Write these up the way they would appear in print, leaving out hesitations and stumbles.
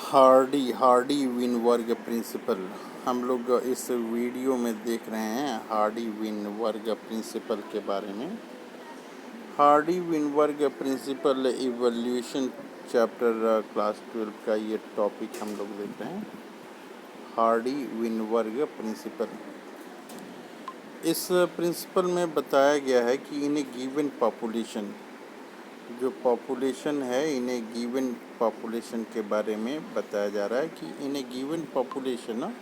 Hardy Weinberg principal. हम लोग इस वीडियो में देख रहे हैं हार्डी विनवर्ग प्रिंसिपल के बारे में। Hardy Weinberg principle evolution chapter class 12 का ये टॉपिक हम लोग देख रहे हैं, हार्डी विनवर्ग प्रिंसिपल। इस प्रिंसिपल में बताया गया है कि इन ए गिवन पॉपुलेशन, जो पॉपुलेशन है इन ए गिवन पॉपुलेशन के बारे में बताया जा रहा है कि in a given population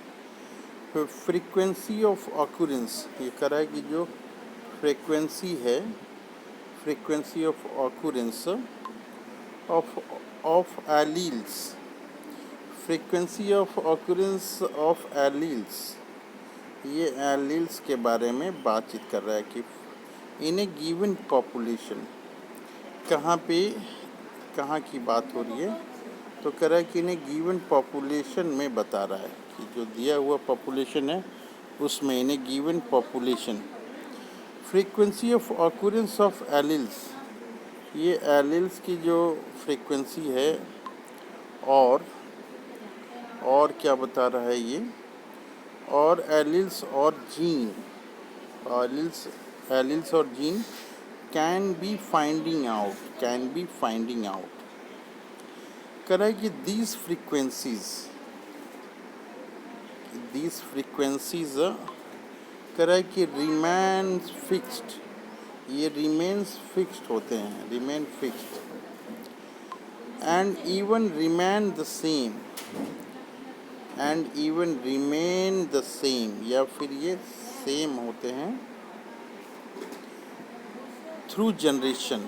frequency of occurrence, ये कह रहा है कि जो फ्रीक्वेंसी है, frequency of occurrence of alleles, frequency of occurrence of alleles, ये एलील्स के बारे में बातचीत कर रहा है कि इन ए गिवन पॉपुलेशन, कहाँ की बात हो रही है, तो कह रहा है कि इन्हें गिवन पॉपुलेशन में बता रहा है कि जो दिया हुआ पॉपुलेशन है उसमें इन्हें given population frequency of occurrence of alleles, ये एलील्स की जो फ्रीक्वेंसी है और क्या बता रहा है ये, और एलील्स और जीन, एलील्स और gene can be finding out, कह रहा है कि दीज फ्रीक्वेंसीज कह रहा है कि रिमेन्स फिक्स्ड, ये रिमेन्स फिक्स्ड होते हैं, remain fixed and even remain the same, या फिर ये सेम होते हैं थ्रू जनरेशन।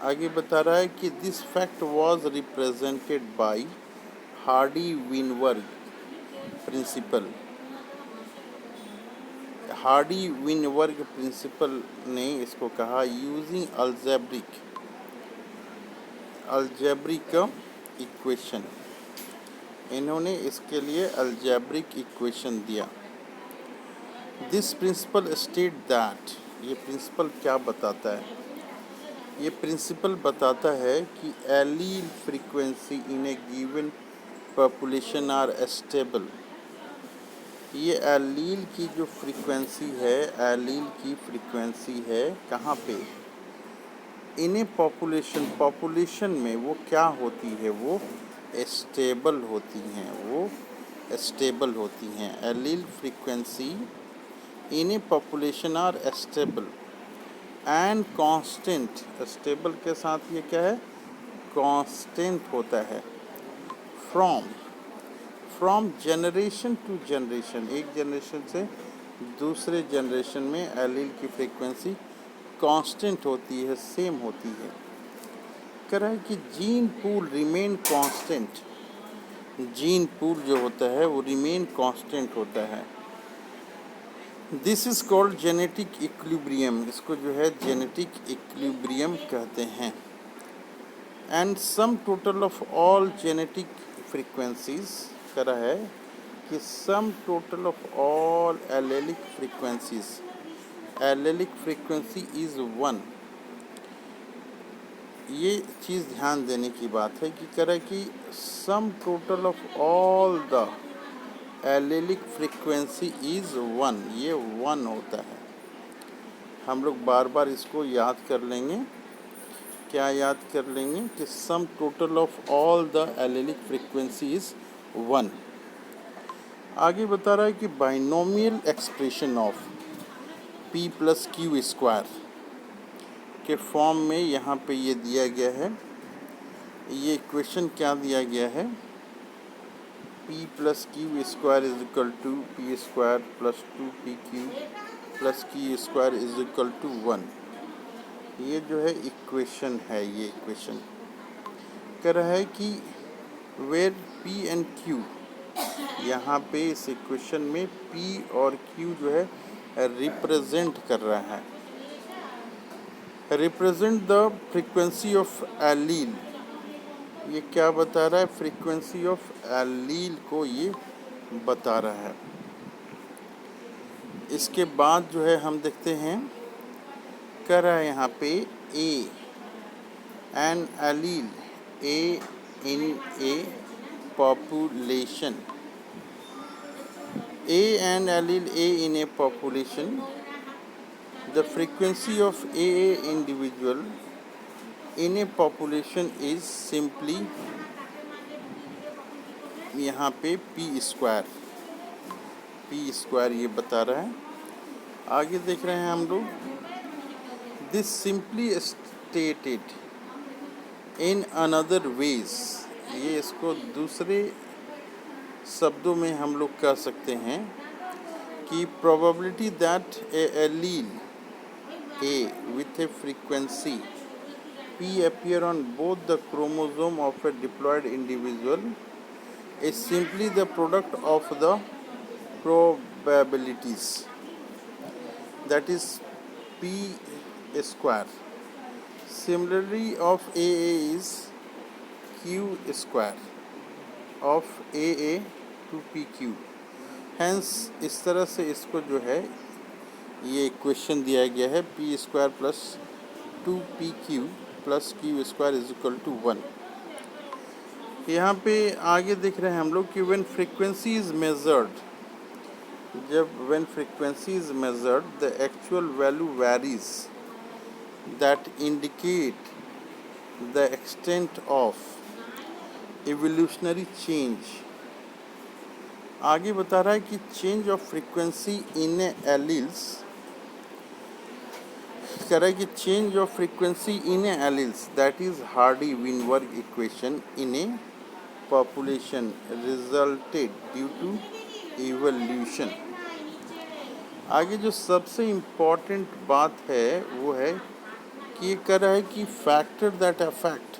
आगे बता रहा है कि this fact was represented by Hardy Weinberg principle. Hardy Weinberg principle ने इसको कहा यूजिंग अल्जेब्रिक इक्वेशन, इन्होंने इसके लिए अल्जेब्रिक इक्वेशन दिया। दिस प्रिंसिपल स्टेट दैट, ये प्रिंसिपल क्या बताता है, ये प्रिंसिपल बताता है कि allele frequency in a given population are stable, ये एलील की जो फ्रीक्वेंसी है, एलील की फ्रीक्वेंसी है कहाँ पे, इन ए पॉपुलेशन में वो क्या होती है, वो स्टेबल होती हैं, allele frequency in a population are stable and constant, stable के साथ ये क्या है, कांस्टेंट होता है, फ्रॉम जनरेशन टू जनरेशन, एक जनरेशन से दूसरे जनरेशन में एलील की फ्रीक्वेंसी कांस्टेंट होती है, सेम होती है। कह रहा है कि gene pool remain constant, gene pool जो होता है वो रिमेन कांस्टेंट होता है। This is called genetic equilibrium, इसको जो है जेनेटिक इक्विलिब्रियम कहते हैं। And sum total of all genetic frequencies, कह रहा है कि sum total of all allylic frequencies, allylic frequency is 1। ये चीज़ ध्यान देने की बात है कि कह रहा है कि sum total of all the allylic frequency is 1, ये 1 होता है। हम लोग बार बार इसको याद कर लेंगे, क्या याद कर लेंगे कि sum total of all the allylic frequency is 1। आगे बता रहा है कि binomial expression of p plus Q square के फॉर्म में यहाँ पे ये दिया गया है, ये इक्वेशन क्या दिया गया है, p plus Q square is equal to P square plus 2pq plus Q square is equal to 1। ये जो है इक्वेशन है, ये इक्वेशन कह रहा है कि वेयर p एंड q, यहाँ पे इस इक्वेशन में p और q जो है रिप्रेजेंट कर रहा है, represent the frequency of allele, ये क्या बता रहा है, फ्रीक्वेंसी ऑफ एलील को ये बता रहा है। इसके बाद जो है हम देखते हैं, कह रहा है यहाँ पे an allele A in a population. An allele A in a population. The frequency of AA individual in a population is simply यहाँ पे पी स्क्वायर ये बता रहा है। आगे देख रहे हैं हम लोग, this simply stated in another ways, ये इसको दूसरे शब्दों में हम लोग कह सकते हैं कि probability that A allele A with a frequency P appear on both the chromosome of a diploid individual is simply the product of the probabilities, that is P square. Similarly of AA is Q square of AA to PQ. Hence इस तरह से इसको जो है ये equation दिया गया है P square plus 2PQ plus Q square is equal to 1। यहाँ पे आगे देख रहे हैं हम लोग कि व्हेन फ्रीक्वेंसी इज मेजर्ड, जब when frequency is measured the actual value varies that indicate the extent of evolutionary change. आगे बता रहा है कि change of frequency in alleles, कह रहा है कि change of frequency in alleles that is Hardy Weinberg equation in a population resulted due to evolution. आगे जो सबसे इम्पॉर्टेंट बात है वो है कि ये कह रहा है कि factor that affect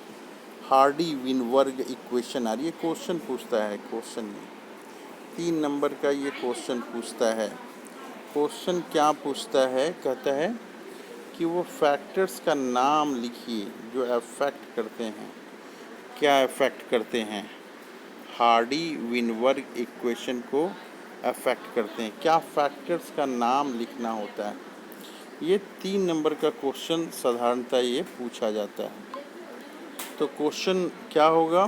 Hardy-Weinberg equation. और ये क्वेश्चन पूछता है, क्वेश्चन ये 3 नंबर का ये क्वेश्चन पूछता है। क्वेश्चन क्या पूछता है, कहता है कि वो फैक्टर्स का नाम लिखिए जो अफेक्ट करते हैं, क्या अफेक्ट करते हैं, हार्डी-विनबर्ग इक्वेशन को अफेक्ट करते हैं, क्या फैक्टर्स का नाम लिखना होता है। ये 3 नंबर का क्वेश्चन साधारणतः ये पूछा जाता है। तो क्वेश्चन क्या होगा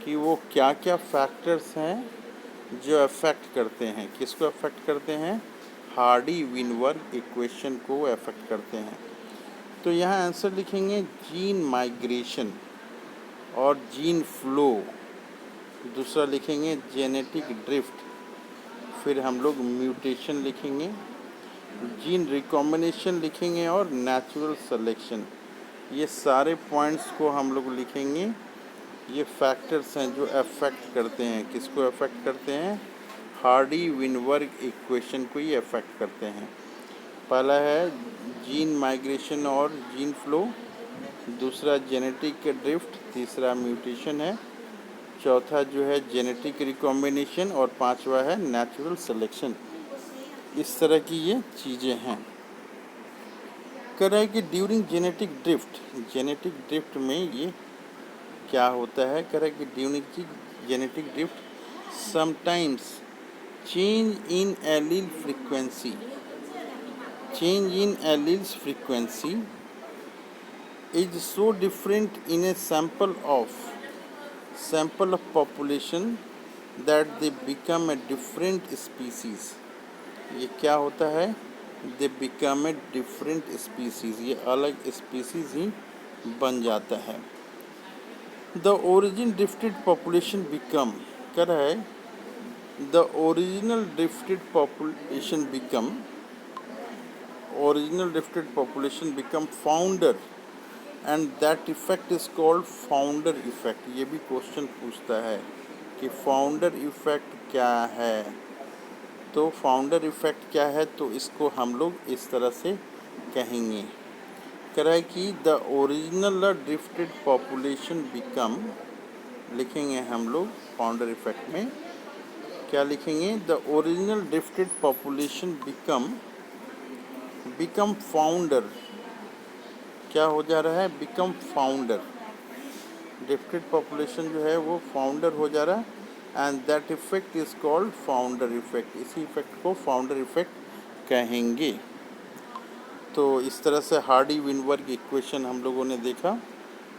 कि वो क्या क्या फैक्टर्स हैं जो अफेक्ट करते हैं, किसको अफेक्ट करते हैं, हार्डी-विनबर्ग इक्वेशन को अफेक्ट करते हैं। तो यहाँ आंसर लिखेंगे जीन माइग्रेशन और जीन फ्लो, दूसरा लिखेंगे जेनेटिक ड्रिफ्ट, फिर हम लोग म्यूटेशन लिखेंगे, जीन रिकॉम्बिनेशन लिखेंगे और नेचुरल सिलेक्शन। ये सारे पॉइंट्स को हम लोग लिखेंगे। ये फैक्टर्स हैं जो अफेक्ट करते हैं, किसको अफेक्ट करते हैं, हार्डी-विनबर्ग इक्वेशन को ही अफेक्ट करते हैं। पहला है जीन माइग्रेशन और जीन फ्लो, दूसरा जेनेटिक ड्रिफ्ट, तीसरा म्यूटेशन है, चौथा जो है जेनेटिक रिकॉम्बिनेशन और पांचवा है नेचुरल सिलेक्शन। इस तरह की ये चीज़ें हैं। कह रहा है कि ड्यूरिंग जेनेटिक ड्रिफ्ट में ये क्या होता है, कह रहा है कि during genetic drift sometimes change in allele frequency is so different in a sample of population that they become a different species। ये क्या होता है, they become a different species, ये अलग species ही बन जाता है। The origin drifted population become, कह रहा है the original drifted population become founder and that effect is called founder effect। ये भी क्वेश्चन पूछता है कि फाउंडर इफेक्ट क्या है। तो फाउंडर इफेक्ट क्या है, तो इसको हम लोग इस तरह से कहेंगे। कह रहा है कि the original drifted population become, लिखेंगे हम लोग फाउंडर इफेक्ट में क्या लिखेंगे, the original drifted population become founder, क्या हो जा रहा है, बिकम फाउंडर, ड्रिफ्टेड पॉपुलेशन जो है वो फाउंडर हो जा रहा है and that effect is called founder effect. इसी इफेक्ट को फाउंडर इफेक्ट कहेंगे। तो इस तरह से हार्डी-विनबर्ग इक्वेशन हम लोगों ने देखा।